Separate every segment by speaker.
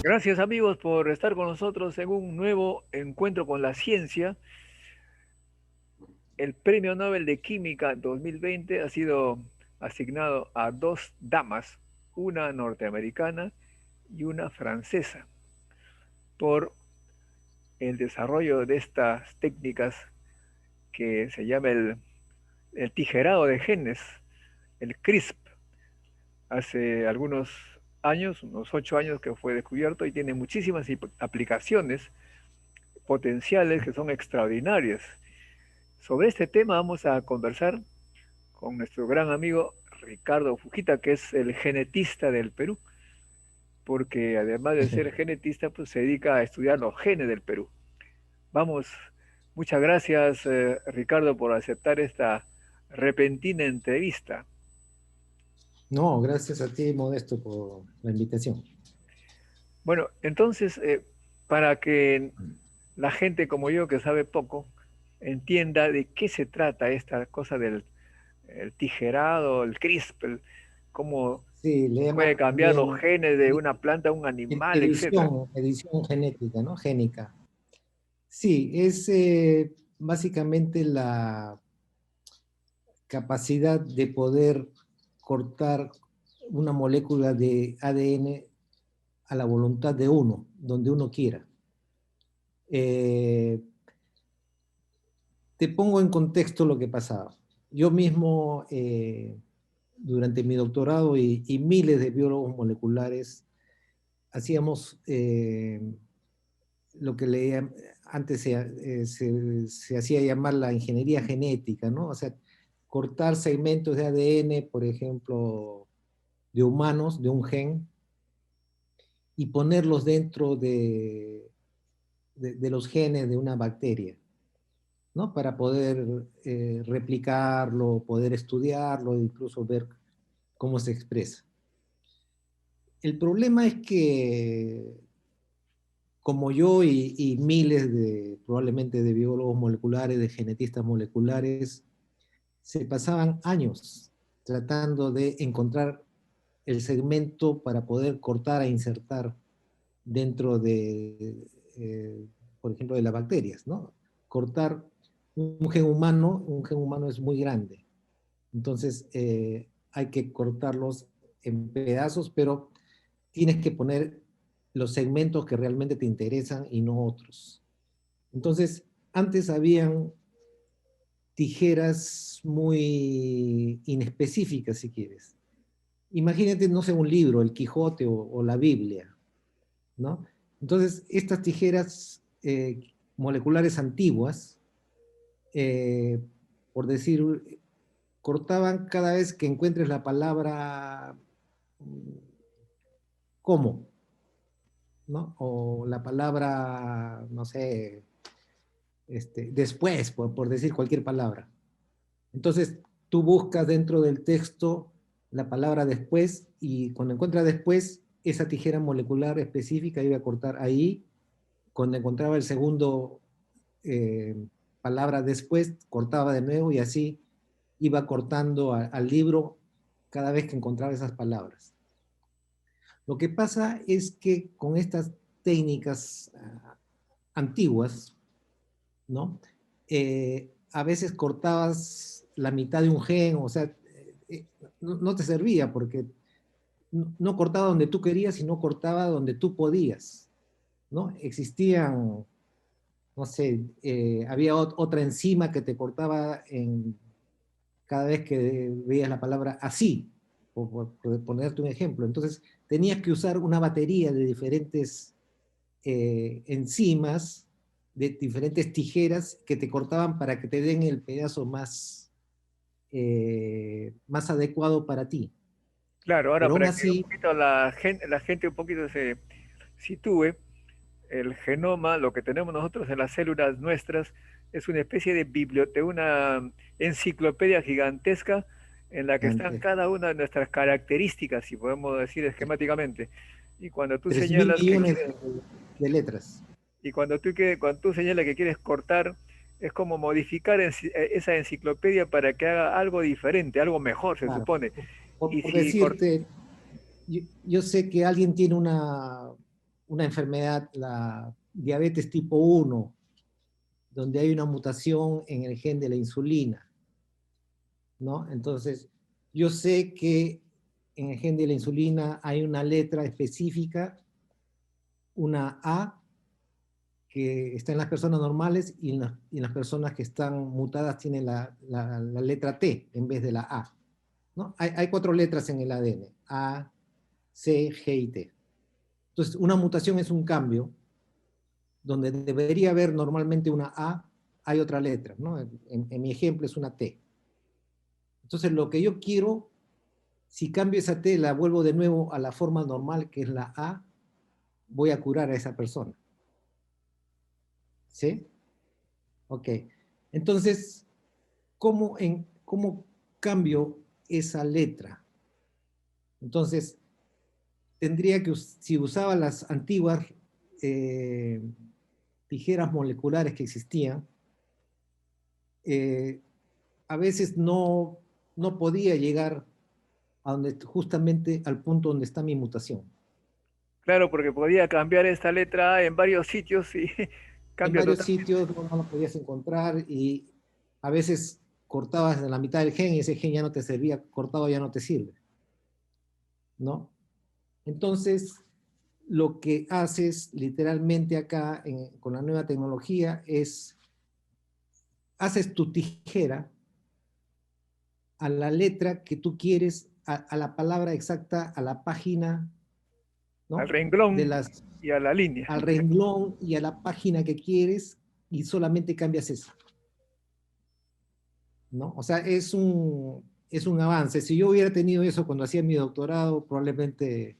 Speaker 1: Gracias amigos por estar con nosotros en un nuevo encuentro con la ciencia. El Premio Nobel de Química 2020 ha sido asignado a dos damas, una norteamericana y una francesa, por el desarrollo de estas técnicas que se llama el tijerado de genes, el CRISP. Hace algunos años, unos 8 años que fue descubierto y tiene muchísimas aplicaciones potenciales que son extraordinarias. Sobre este tema vamos a conversar con nuestro gran amigo Ricardo Fujita, que es el genetista del Perú, porque además de ser genetista, pues se dedica a estudiar los genes del Perú. Vamos, muchas gracias Ricardo por aceptar esta repentina entrevista.
Speaker 2: No, gracias a ti, Modesto, por la invitación.
Speaker 1: Bueno, entonces, para que la gente como yo, que sabe poco, entienda de qué se trata esta cosa del el tijerado, el CRISP, cómo
Speaker 2: Sí, le
Speaker 1: puede
Speaker 2: llaman
Speaker 1: cambiar los
Speaker 2: también
Speaker 1: genes de una planta a un animal, etcétera.
Speaker 2: edición genética, ¿no? Génica. Sí, es básicamente la capacidad de poder cortar una molécula de ADN a la voluntad de uno, donde uno quiera. Eh, Te pongo en contexto lo que pasaba. Yo mismo, durante mi doctorado y miles de biólogos moleculares, hacíamos lo que antes se hacía llamar la ingeniería genética, ¿no? O sea, cortar segmentos de ADN, por ejemplo, de humanos, de un gen, y ponerlos dentro de los genes de una bacteria, ¿no? Para poder replicarlo, poder estudiarlo, incluso ver cómo se expresa. El problema es que, como yo y miles probablemente de biólogos moleculares, de genetistas moleculares, se pasaban años tratando de encontrar el segmento para poder cortar e insertar dentro por ejemplo, de las bacterias, ¿no? Cortar un gen humano es muy grande. Entonces, hay que cortarlos en pedazos, pero tienes que poner los segmentos que realmente te interesan y no otros. Entonces, antes habían tijeras muy inespecíficas, si quieres. Imagínate, no sé, un libro, el Quijote o la Biblia, ¿no? Entonces, estas tijeras moleculares antiguas, eh, por decir, cortaban cada vez que encuentres la palabra cómo, ¿no? O la palabra, no sé, después, por decir cualquier palabra. Entonces, tú buscas dentro del texto la palabra después y cuando encuentras después, esa tijera molecular específica iba a cortar ahí. Cuando encontraba el segundo eh, palabra después, cortaba de nuevo y así iba cortando al libro cada vez que encontraba esas palabras. Lo que pasa es que con estas técnicas antiguas, ¿no? A veces cortabas la mitad de un gen, o sea, no te servía porque no cortaba donde tú querías, sino cortaba donde tú podías, ¿no? Existían, no sé, había otra enzima que te cortaba cada vez que veías la palabra así, por ponerte un ejemplo. Entonces, tenías que usar una batería de diferentes enzimas, de diferentes tijeras que te cortaban para que te den el pedazo más adecuado para ti.
Speaker 1: Claro, ahora
Speaker 2: Pero aún
Speaker 1: para que un
Speaker 2: así,
Speaker 1: poquito la gente un poquito se sitúe, el genoma, lo que tenemos nosotros en las células nuestras, es una especie de biblioteca, una enciclopedia gigantesca en la que están
Speaker 2: antes,
Speaker 1: cada una de nuestras características, si podemos decir esquemáticamente. Y cuando tú
Speaker 2: 3.000
Speaker 1: señalas que
Speaker 2: millones
Speaker 1: quieres,
Speaker 2: de letras.
Speaker 1: y cuando tú señalas que quieres cortar, es como modificar esa enciclopedia para que haga algo diferente, algo mejor, se
Speaker 2: Claro.
Speaker 1: supone. Y
Speaker 2: Por
Speaker 1: si
Speaker 2: decirte, yo sé que alguien tiene una enfermedad, la diabetes tipo 1, donde hay una mutación en el gen de la insulina, ¿no? Entonces, yo sé que en el gen de la insulina hay una letra específica, una A, que está en las personas normales, y en las personas que están mutadas tienen la letra T en vez de la A, ¿no? Hay 4 letras en el ADN, A, C, G y T. Entonces, una mutación es un cambio donde debería haber normalmente una A, hay otra letra, ¿no? En mi ejemplo es una T. Entonces, lo que yo quiero, si cambio esa T, la vuelvo de nuevo a la forma normal, que es la A, voy a curar a esa persona. ¿Sí? Ok. Entonces, ¿cómo cambio esa letra? Entonces, tendría que, si usaba las antiguas eh, tijeras moleculares que existían, eh, a veces no podía llegar a donde, justamente al punto donde está mi mutación.
Speaker 1: Claro, porque podía cambiar esta letra A en varios sitios y
Speaker 2: En
Speaker 1: cambia
Speaker 2: varios
Speaker 1: totalmente.
Speaker 2: sitios no lo podías encontrar, y a veces cortabas en la mitad del gen y ese gen ya no te servía, cortado ya no te sirve, ¿no? Entonces, lo que haces literalmente acá con la nueva tecnología es, haces tu tijera a la letra que tú quieres, a la palabra exacta, a la página,
Speaker 1: Al
Speaker 2: ¿no? De
Speaker 1: renglón
Speaker 2: las,
Speaker 1: y a la línea.
Speaker 2: al renglón y a la página que quieres, y solamente cambias eso, ¿no? O sea, es un avance. Si yo hubiera tenido eso cuando hacía mi doctorado, probablemente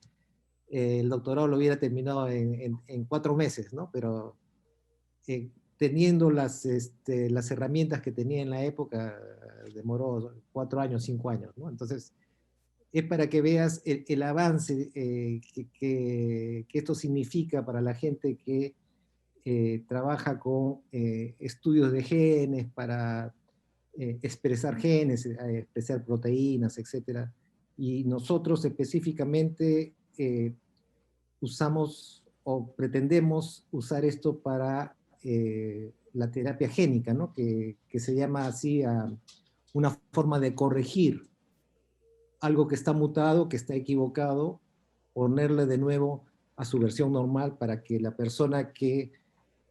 Speaker 2: el doctorado lo hubiera terminado en 4 meses, ¿no? Pero teniendo las herramientas que tenía en la época, demoró 4 años, 5 años, ¿no? Entonces, es para que veas el avance que esto significa para la gente que trabaja con estudios de genes para expresar genes, expresar proteínas, etcétera. Y nosotros específicamente usamos o pretendemos usar esto para la terapia génica, ¿no? Que se llama así una forma de corregir algo que está mutado, que está equivocado, ponerle de nuevo a su versión normal para que la persona que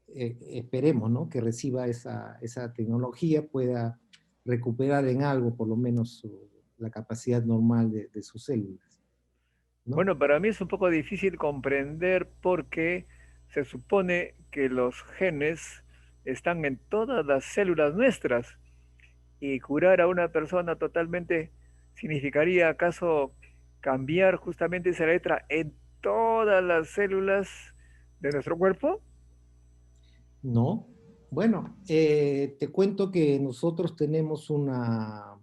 Speaker 2: esperemos, ¿no? Que reciba esa tecnología pueda recuperar en algo, por lo menos, la capacidad normal de sus células, ¿no?
Speaker 1: Bueno, para mí es un poco difícil comprender porque se supone que los genes están en todas las células nuestras y curar a una persona totalmente significaría acaso cambiar justamente esa letra en todas las células de nuestro cuerpo.
Speaker 2: No. Bueno, te cuento que nosotros tenemos una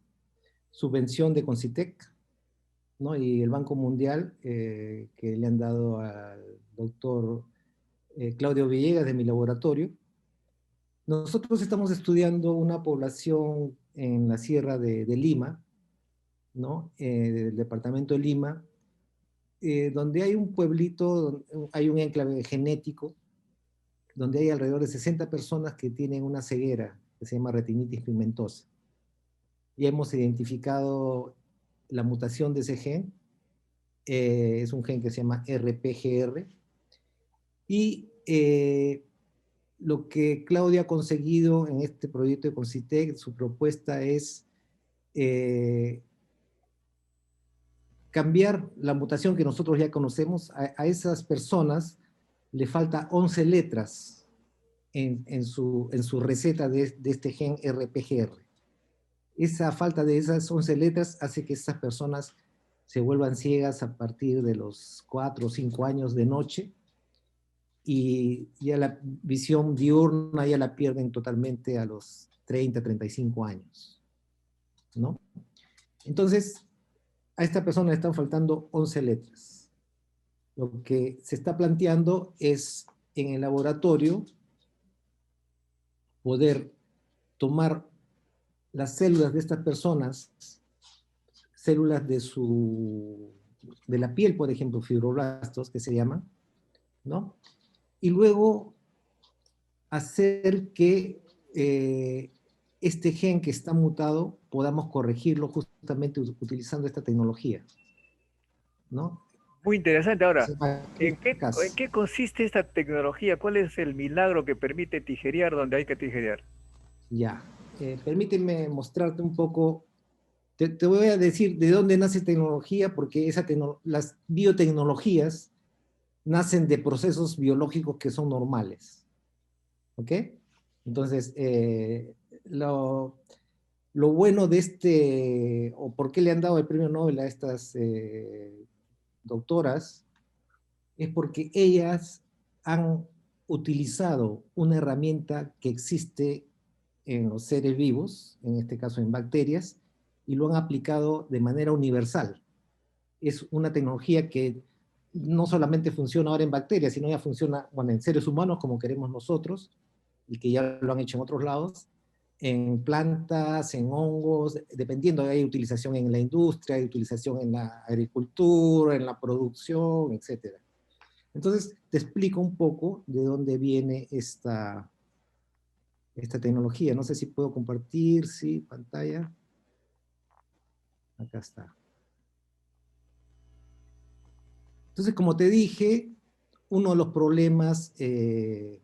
Speaker 2: subvención de Concitec, ¿no? Y el Banco Mundial, que le han dado al doctor Claudio Villegas de mi laboratorio. Nosotros estamos estudiando una población en la sierra de Lima, ¿no? Del departamento de Lima, donde hay un pueblito, hay un enclave genético, donde hay alrededor de 60 personas que tienen una ceguera que se llama retinitis pigmentosa. Y hemos identificado la mutación de ese gen, es un gen que se llama RPGR, y lo que Claudia ha conseguido en este proyecto de Concitec, su propuesta es eh, cambiar la mutación que nosotros ya conocemos. A esas personas le falta 11 letras en su receta de este gen RPGR. Esa falta de esas 11 letras hace que estas personas se vuelvan ciegas a partir de los 4 o 5 años de noche, y ya la visión diurna ya la pierden totalmente a los 30, 35 años, ¿no? Entonces, a esta persona le están faltando 11 letras. Lo que se está planteando es, en el laboratorio, poder tomar las células de estas personas, células de la piel, por ejemplo, fibroblastos, que se llaman, ¿no? Y luego hacer que este gen que está mutado podamos corregirlo justamente utilizando esta tecnología, ¿no?
Speaker 1: Muy interesante. Ahora,
Speaker 2: Se llama
Speaker 1: ¿en
Speaker 2: CRISPR-Cas.
Speaker 1: qué consiste esta tecnología? ¿Cuál es el milagro que permite tijerear donde hay que tijerear?
Speaker 2: Ya. Permíteme mostrarte un poco. Te voy a decir de dónde nace tecnología, porque las biotecnologías nacen de procesos biológicos que son normales. ¿Ok? Entonces, lo bueno de o por qué le han dado el premio Nobel a estas doctoras, es porque ellas han utilizado una herramienta que existe en los seres vivos, en este caso en bacterias, y lo han aplicado de manera universal. Es una tecnología que no solamente funciona ahora en bacterias, sino ya funciona, bueno, en seres humanos como queremos nosotros, y que ya lo han hecho en otros lados, en plantas, en hongos, dependiendo, hay utilización en la industria, hay utilización en la agricultura, en la producción, etcétera. Entonces, te explico un poco de dónde viene esta tecnología. No sé si puedo compartir, sí, pantalla. Acá está. Entonces, como te dije, uno de los problemas que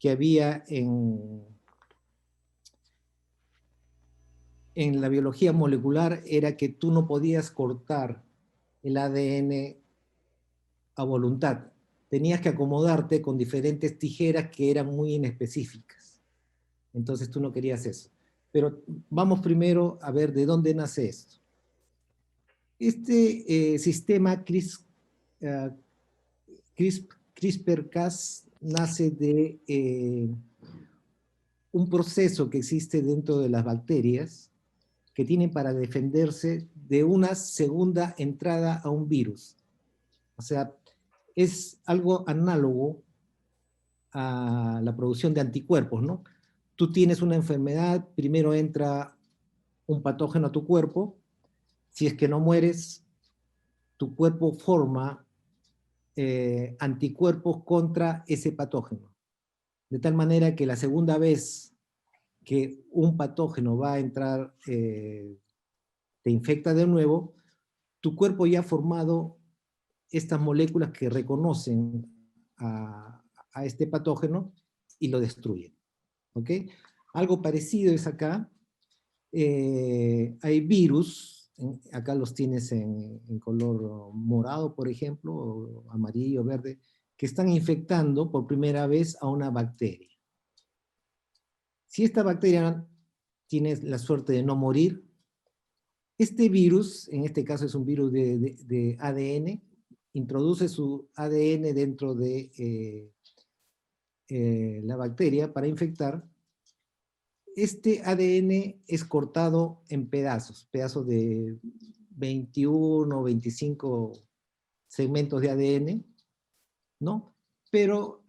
Speaker 2: había en la biología molecular era que tú no podías cortar el ADN a voluntad. Tenías que acomodarte con diferentes tijeras que eran muy inespecíficas. Entonces tú no querías eso. Pero vamos primero a ver de dónde nace esto. Este sistema CRISPR-Cas nace de un proceso que existe dentro de las bacterias que tienen para defenderse de una segunda entrada a un virus. O sea, es algo análogo a la producción de anticuerpos, ¿no? Tú tienes una enfermedad, primero entra un patógeno a tu cuerpo, si es que no mueres, tu cuerpo forma anticuerpos contra ese patógeno. De tal manera que la segunda vez que un patógeno va a entrar, te infecta de nuevo, tu cuerpo ya ha formado estas moléculas que reconocen a este patógeno y lo destruyen. ¿Ok? Algo parecido es acá. Hay virus, acá los tienes en color morado, por ejemplo, o amarillo, verde, que están infectando por primera vez a una bacteria. Si esta bacteria tiene la suerte de no morir, este virus, en este caso es un virus de ADN, introduce su ADN dentro de la bacteria para infectar. Este ADN es cortado en pedazos de 21 o 25 segmentos de ADN, ¿no? Pero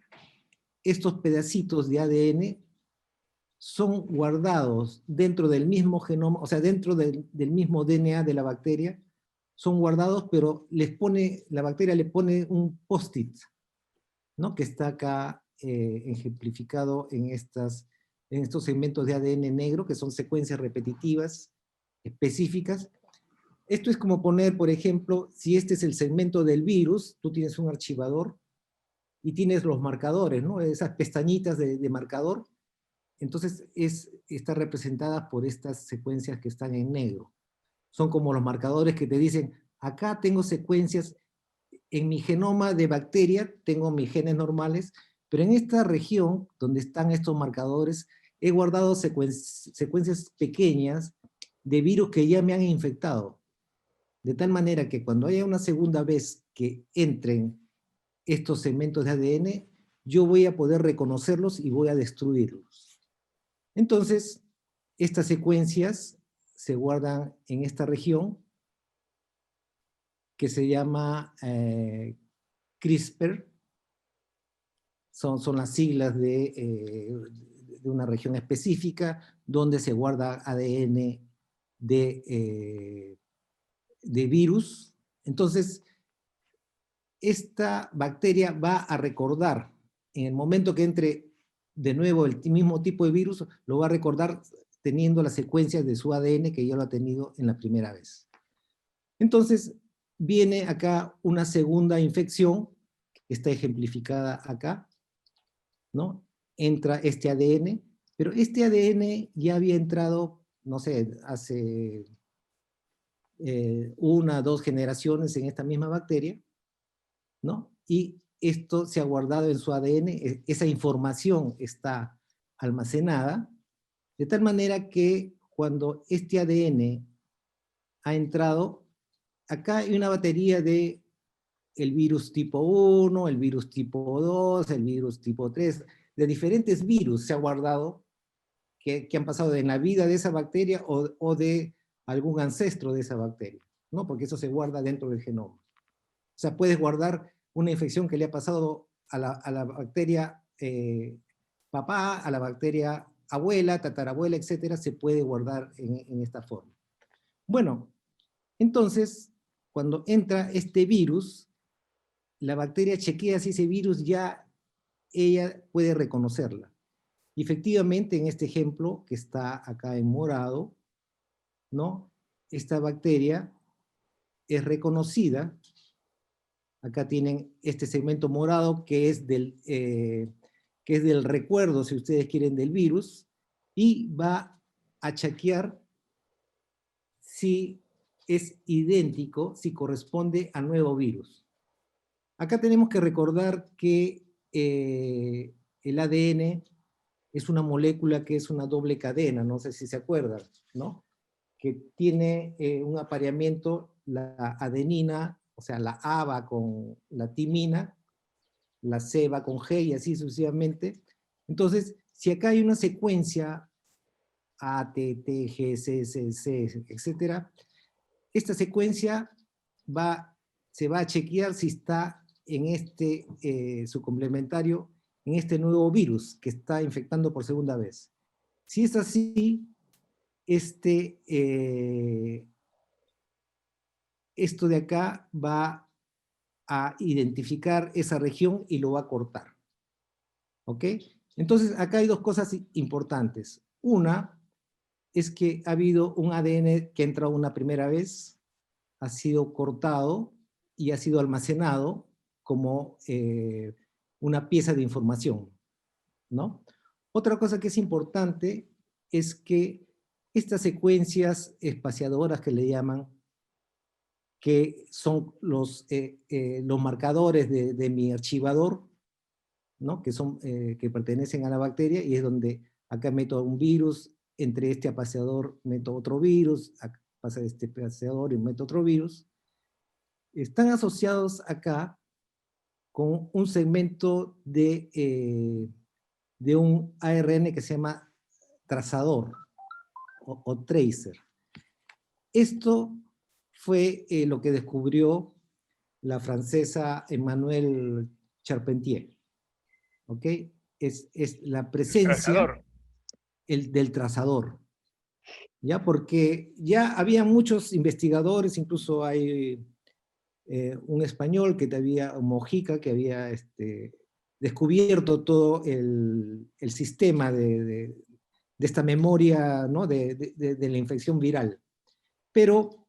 Speaker 2: estos pedacitos de ADN son guardados dentro del mismo genoma, o sea, dentro del mismo DNA de la bacteria, son guardados, pero la bacteria le pone un post-it, ¿no? Que está acá ejemplificado en estos segmentos de ADN negro, que son secuencias repetitivas, específicas. Esto es como poner, por ejemplo, si este es el segmento del virus, tú tienes un archivador y tienes los marcadores, ¿no? Esas pestañitas de marcador, entonces está representada por estas secuencias que están en negro. Son como los marcadores que te dicen, acá tengo secuencias, en mi genoma de bacteria tengo mis genes normales, pero en esta región donde están estos marcadores, he guardado secuencias pequeñas de virus que ya me han infectado. De tal manera que cuando haya una segunda vez que entren estos segmentos de ADN, yo voy a poder reconocerlos y voy a destruirlos. Entonces, estas secuencias se guardan en esta región que se llama CRISPR, son las siglas de una región específica donde se guarda ADN de virus. Entonces, esta bacteria va a recordar, en el momento que entre de nuevo el mismo tipo de virus, lo va a recordar teniendo las secuencias de su ADN que ya lo ha tenido en la primera vez. Entonces, viene acá una segunda infección, que está ejemplificada acá, ¿no? Entra este ADN, pero este ADN ya había entrado, no sé, hace 1 o 2 generaciones en esta misma bacteria, ¿no? Y esto se ha guardado en su ADN, esa información está almacenada, de tal manera que cuando este ADN ha entrado, acá hay una batería de el virus tipo 1, el virus tipo 2, el virus tipo 3, de diferentes virus se ha guardado que han pasado en la vida de esa bacteria o de algún ancestro de esa bacteria, ¿no? Porque eso se guarda dentro del genoma. O sea, puedes guardar una infección que le ha pasado a la bacteria papá, a la bacteria abuela, tatarabuela, etcétera, se puede guardar en esta forma. Bueno, entonces, cuando entra este virus, la bacteria chequea si ese virus ya ella puede reconocerla. Y efectivamente, en este ejemplo que está acá en morado, ¿no? Esta bacteria es reconocida. Acá tienen este segmento morado que es del recuerdo, si ustedes quieren, del virus, y va a chequear si es idéntico, si corresponde al nuevo virus. Acá tenemos que recordar que el ADN es una molécula que es una doble cadena, no sé si se acuerdan, ¿no? Que tiene un apareamiento, la adenina, o sea, la A va con la timina, la C va con G y así sucesivamente. Entonces, si acá hay una secuencia A, T, T, G, C, C, C, etcétera, esta secuencia se va a chequear si está en su complementario, en este nuevo virus que está infectando por segunda vez. Si es así, esto de acá va a identificar esa región y lo va a cortar. ¿Ok? Entonces, acá hay 2 cosas importantes. Una es que ha habido un ADN que ha entrado una primera vez, ha sido cortado y ha sido almacenado como una pieza de información, ¿no? Otra cosa que es importante es que estas secuencias espaciadoras que le llaman, que son los marcadores de mi archivador, ¿no? Que pertenecen a la bacteria, y es donde acá meto un virus, entre este espaciador meto otro virus, acá pasa este espaciador y meto otro virus, están asociados acá con un segmento de un ARN que se llama trazador o tracer. Esto fue lo que descubrió la francesa Emmanuelle Charpentier. ¿Ok? Es la
Speaker 1: El
Speaker 2: presencia
Speaker 1: trazador.
Speaker 2: del trazador. ¿Ya? Porque ya había muchos investigadores, incluso hay un español Mojica, que había descubierto todo el sistema de esta memoria, ¿no? de la infección viral. Pero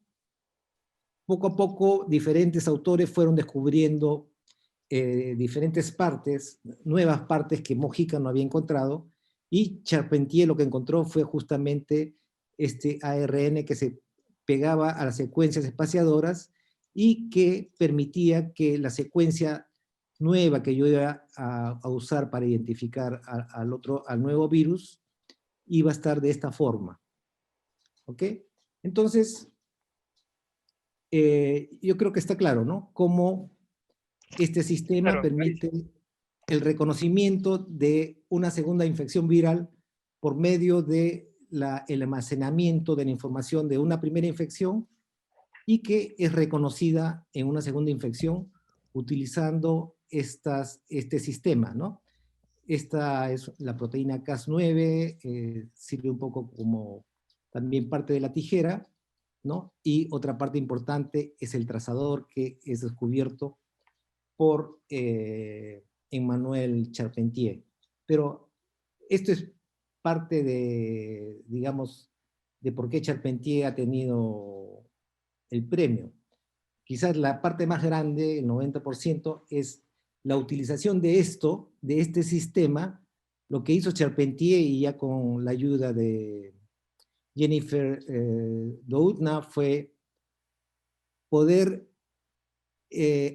Speaker 2: poco a poco diferentes autores fueron descubriendo diferentes partes, nuevas partes que Mojica no había encontrado, y Charpentier lo que encontró fue justamente este ARN que se pegaba a las secuencias espaciadoras y que permitía que la secuencia nueva que yo iba a usar para identificar al nuevo virus iba a estar de esta forma. ¿Ok? Entonces, yo creo que está claro, ¿no? Cómo este sistema
Speaker 1: Claro,
Speaker 2: permite el reconocimiento de una segunda infección viral por medio de el almacenamiento de la información de una primera infección y que es reconocida en una segunda infección utilizando este sistema, ¿no? Esta es la proteína Cas9, sirve un poco como también parte de la tijera, ¿no? Y otra parte importante es el trazador que es descubierto por Emmanuel Charpentier. Pero esto es parte de, digamos, de por qué Charpentier ha tenido el premio. Quizás la parte más grande, el 90%, es la utilización de esto, de este sistema, lo que hizo Charpentier y ya con la ayuda de Jennifer Doudna fue poder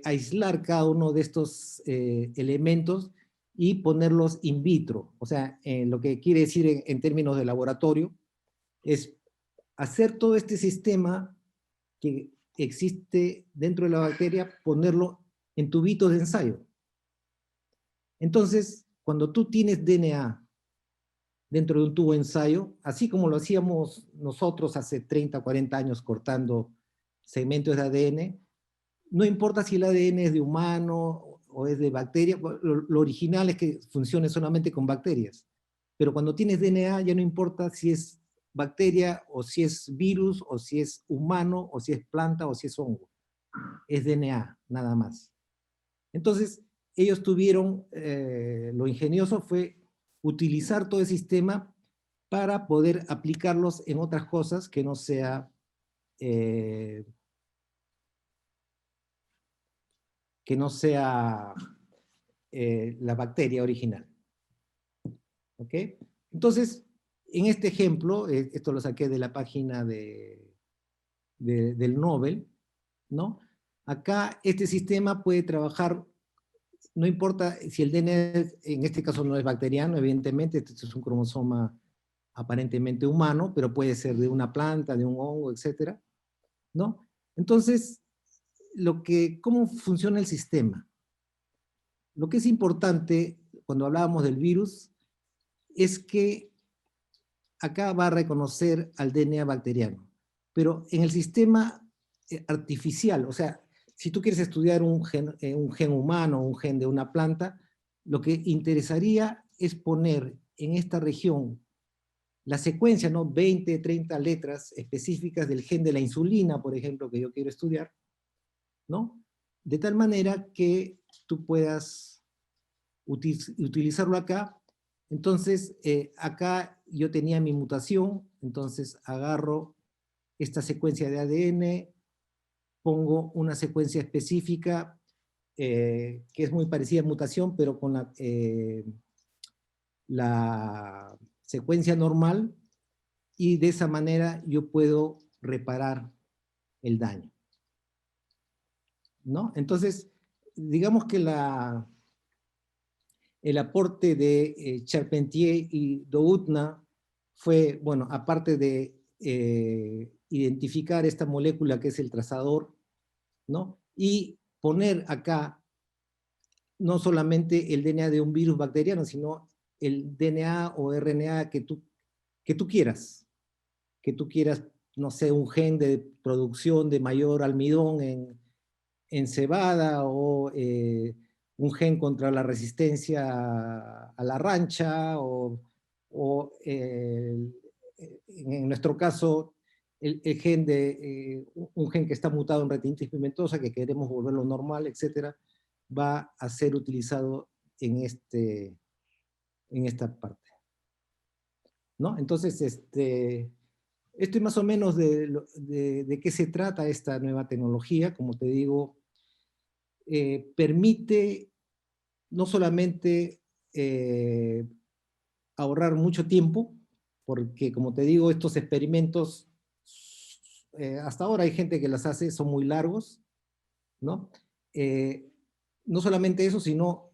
Speaker 2: aislar cada uno de estos elementos y ponerlos in vitro. O sea, lo que quiere decir en términos de laboratorio es hacer todo este sistema que existe dentro de la bacteria, ponerlo en tubitos de ensayo. Entonces, cuando tú tienes DNA dentro de un tubo de ensayo, así como lo hacíamos nosotros hace 30 o 40 años cortando segmentos de ADN, no importa si el ADN es de humano o es de bacteria, lo original es que funcione solamente con bacterias. Pero cuando tienes DNA ya no importa si es bacteria o si es virus o si es humano o si es planta o si es hongo. Es DNA, nada más. Entonces, ellos tuvieron, lo ingenioso fue utilizar todo el sistema para poder aplicarlos en otras cosas que no sea eh, la bacteria original. ¿Ok? Entonces, en este ejemplo, esto lo saqué de la página del Nobel, ¿no? Acá este sistema puede trabajar, no importa si el DNA, en este caso no es bacteriano, evidentemente, este es un cromosoma aparentemente humano, pero puede ser de una planta, de un hongo, etcétera, ¿no? Entonces, ¿cómo funciona el sistema? Lo que es importante cuando hablábamos del virus es que acá va a reconocer al DNA bacteriano, pero en el sistema artificial, o sea, si tú quieres estudiar un gen humano, un gen de una planta, lo que interesaría es poner en esta región la secuencia, ¿no? 20, 30 letras específicas del gen de la insulina, por ejemplo, que yo quiero estudiar, ¿no? De tal manera que tú puedas utilizarlo acá. Entonces, acá yo tenía mi mutación, entonces agarro esta secuencia de ADN, pongo una secuencia específica que es muy parecida a mutación, pero con la secuencia normal, y de esa manera yo puedo reparar el daño, ¿no? Entonces, digamos que el aporte de Charpentier y Doudna fue, bueno, aparte de identificar esta molécula que es el trazador, ¿no? Y poner acá no solamente el DNA de un virus bacteriano, sino el DNA o RNA que tú quieras, no sé, un gen de producción de mayor almidón en cebada o un gen contra la resistencia a la rancha o en nuestro caso el gen un gen que está mutado en retinitis pigmentosa que queremos volverlo normal, etcétera, va a ser utilizado en esta parte, ¿no? Entonces, esto es más o menos de qué se trata esta nueva tecnología. Como te digo, permite no solamente ahorrar mucho tiempo, porque como te digo, estos experimentos, hasta ahora hay gente que las hace, son muy largos, ¿no? Eh, no solamente eso, sino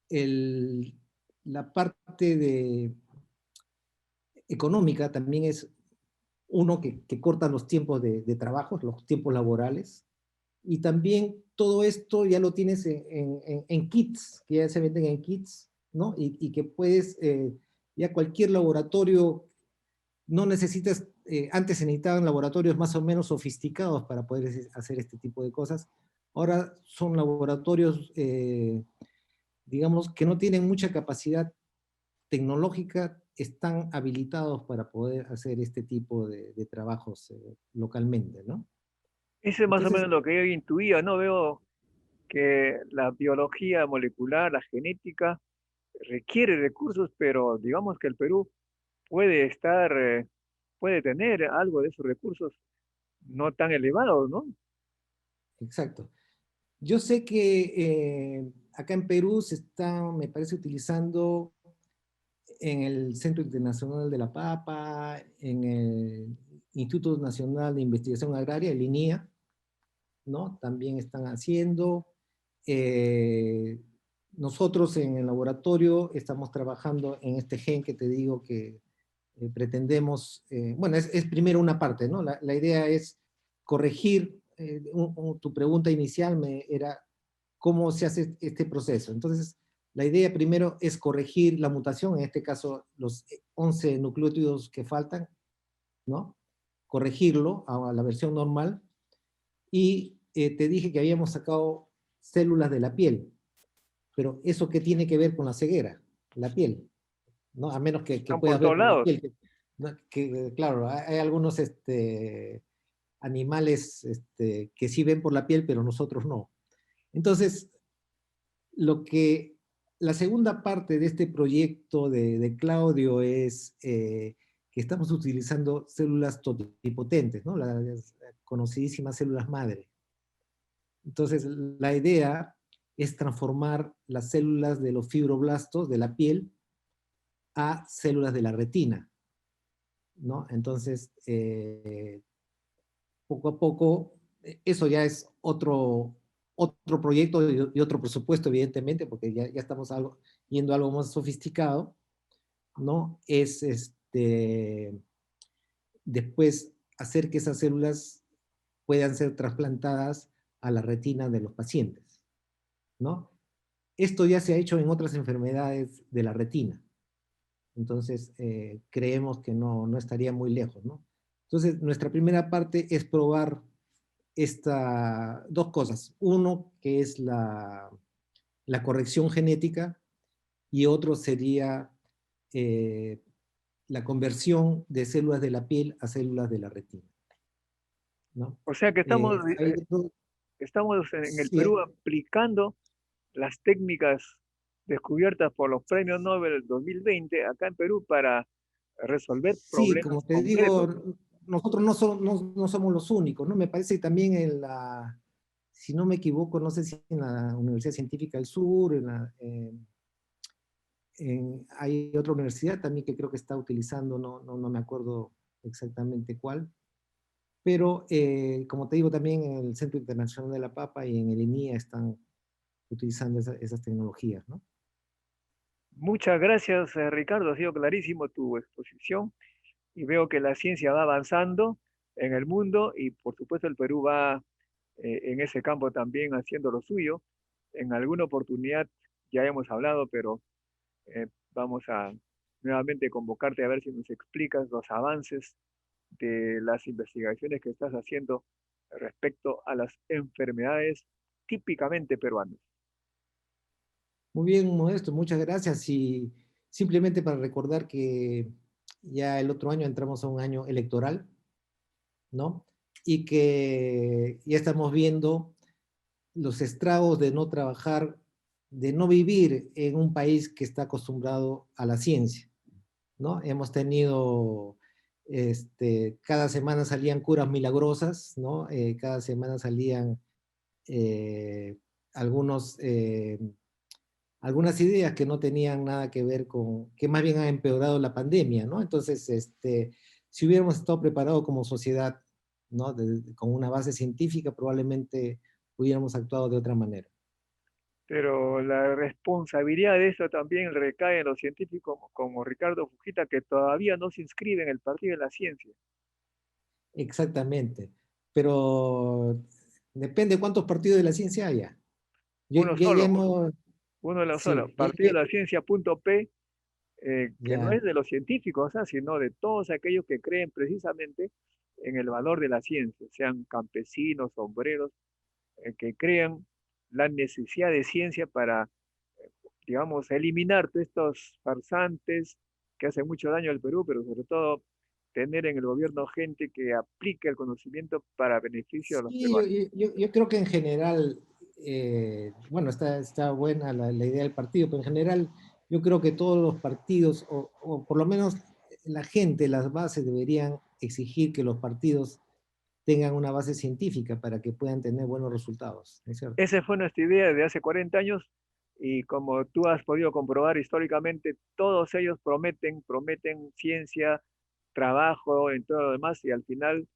Speaker 2: el, la parte económica también es uno que corta los tiempos de trabajo, los tiempos laborales, y también todo esto ya lo tienes en kits, que ya se venden en kits, ¿no? Y que puedes, ya cualquier laboratorio, no necesitas, antes se necesitaban laboratorios más o menos sofisticados para poder hacer este tipo de cosas. Ahora son laboratorios, digamos, que no tienen mucha capacidad tecnológica, están habilitados para poder hacer este tipo de trabajos localmente, ¿no?
Speaker 1: Eso es más o
Speaker 2: Entonces,
Speaker 1: menos lo que yo intuía, ¿no? Veo que la biología molecular, la genética, requiere recursos, pero digamos que el Perú puede estar, puede tener algo de esos recursos no tan elevados, ¿no?
Speaker 2: Exacto. Yo sé que acá en Perú se está, me parece, utilizando en el Centro Internacional de la Papa, en el Instituto Nacional de Investigación Agraria, el INIA, ¿no? También están haciendo. Eh, Nosotros en el laboratorio estamos trabajando en este gen que te digo que pretendemos, bueno, es primero una parte, ¿no? La idea es corregir, tu pregunta inicial era cómo se hace este proceso. Entonces, la idea primero es corregir la mutación, en este caso los 11 nucleótidos que faltan, ¿no? Corregirlo a la versión normal. Y te dije que habíamos sacado células de la piel, pero ¿eso qué tiene que ver con la ceguera? La piel, ¿no? A menos que
Speaker 1: Están por
Speaker 2: puedas ver
Speaker 1: todos
Speaker 2: por la
Speaker 1: lados.
Speaker 2: piel. ¿No? Claro, hay algunos animales que sí ven por la piel, pero nosotros no. Entonces, lo que la segunda parte de este proyecto de Claudio es que estamos utilizando células totipotentes, ¿no? Las conocidísimas células madre. Entonces, la idea es transformar las células de los fibroblastos de la piel a células de la retina, ¿no? Entonces, poco a poco, eso ya es otro proyecto y otro presupuesto, evidentemente, porque ya estamos yendo a algo más sofisticado, ¿no? Es después hacer que esas células puedan ser trasplantadas a la retina de los pacientes, ¿no? Esto ya se ha hecho en otras enfermedades de la retina, entonces creemos que no estaría muy lejos, ¿no? Entonces, nuestra primera parte es probar dos cosas. Uno, que es la corrección genética, y otro sería eh, la conversión de células de la piel a células de la retina, ¿no?
Speaker 1: O sea que
Speaker 2: Hay otro,
Speaker 1: estamos en el
Speaker 2: sí,
Speaker 1: Perú aplicando las técnicas descubiertas por los premios Nobel del 2020 acá en Perú para resolver
Speaker 2: sí,
Speaker 1: problemas
Speaker 2: como te
Speaker 1: concretos.
Speaker 2: digo, nosotros no somos los únicos, ¿no? Me parece que también si no me equivoco, no sé si en la Universidad Científica del Sur, hay otra universidad también que creo que está utilizando, no me acuerdo exactamente cuál, pero como te digo, también en el Centro Internacional de la Papa y en el ENIA están utilizando esas tecnologías, ¿no?
Speaker 1: Muchas gracias, Ricardo. Ha sido clarísimo tu exposición y veo que la ciencia va avanzando en el mundo y por supuesto el Perú va en ese campo también haciendo lo suyo. En alguna oportunidad ya hemos hablado, pero vamos a nuevamente convocarte a ver si nos explicas los avances de las investigaciones que estás haciendo respecto a las enfermedades típicamente peruanas.
Speaker 2: Muy bien, Modesto, muchas gracias. Y simplemente para recordar que ya el otro año entramos a un año electoral, ¿no? Y que ya estamos viendo los estragos de no trabajar, de no vivir en un país que está acostumbrado a la ciencia, ¿no? Hemos tenido, cada semana salían curas milagrosas, ¿no? Cada semana salían eh, algunos, algunas ideas que no tenían nada que ver que más bien han empeorado la pandemia, ¿no? Entonces, si hubiéramos estado preparados como sociedad, ¿no? Con una base científica, probablemente hubiéramos actuado de otra manera.
Speaker 1: Pero la responsabilidad de esto también recae en los científicos como Ricardo Fujita, que todavía no se inscribe en el Partido de la Ciencia.
Speaker 2: Exactamente. Pero depende de cuántos partidos de la ciencia haya.
Speaker 1: Uno
Speaker 2: Ya
Speaker 1: solo,
Speaker 2: hemos,
Speaker 1: uno de los solo.
Speaker 2: sí,
Speaker 1: Partido de la Ciencia.p, que no
Speaker 2: ya,
Speaker 1: es de los científicos, sino de todos aquellos que creen precisamente en el valor de la ciencia, sean campesinos, obreros, que crean la necesidad de ciencia para, digamos, eliminar todos estos farsantes que hacen mucho daño al Perú, pero sobre todo tener en el gobierno gente que aplique el conocimiento para beneficio de los
Speaker 2: sí,
Speaker 1: peruanos.
Speaker 2: yo creo que en general, bueno, está buena la idea del partido, pero en general yo creo que todos los partidos, o por lo menos la gente, las bases deberían exigir que los partidos tengan una base científica para que puedan tener buenos resultados, ¿no es cierto?
Speaker 1: Esa fue nuestra idea desde hace 40 años y como tú has podido comprobar históricamente, todos ellos prometen ciencia, trabajo, en todo lo demás y al final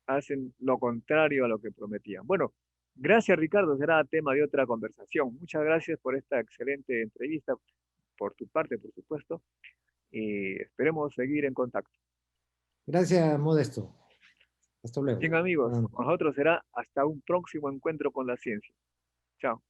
Speaker 1: hacen lo contrario a lo que prometían. Bueno, gracias Ricardo, será tema de otra conversación. Muchas gracias por esta excelente entrevista, por tu parte, por supuesto, y esperemos seguir en contacto.
Speaker 2: Gracias, Modesto. Hasta luego.
Speaker 1: Bien amigos,
Speaker 2: Buenas noches.
Speaker 1: con nosotros será hasta un próximo encuentro con la ciencia. Chao.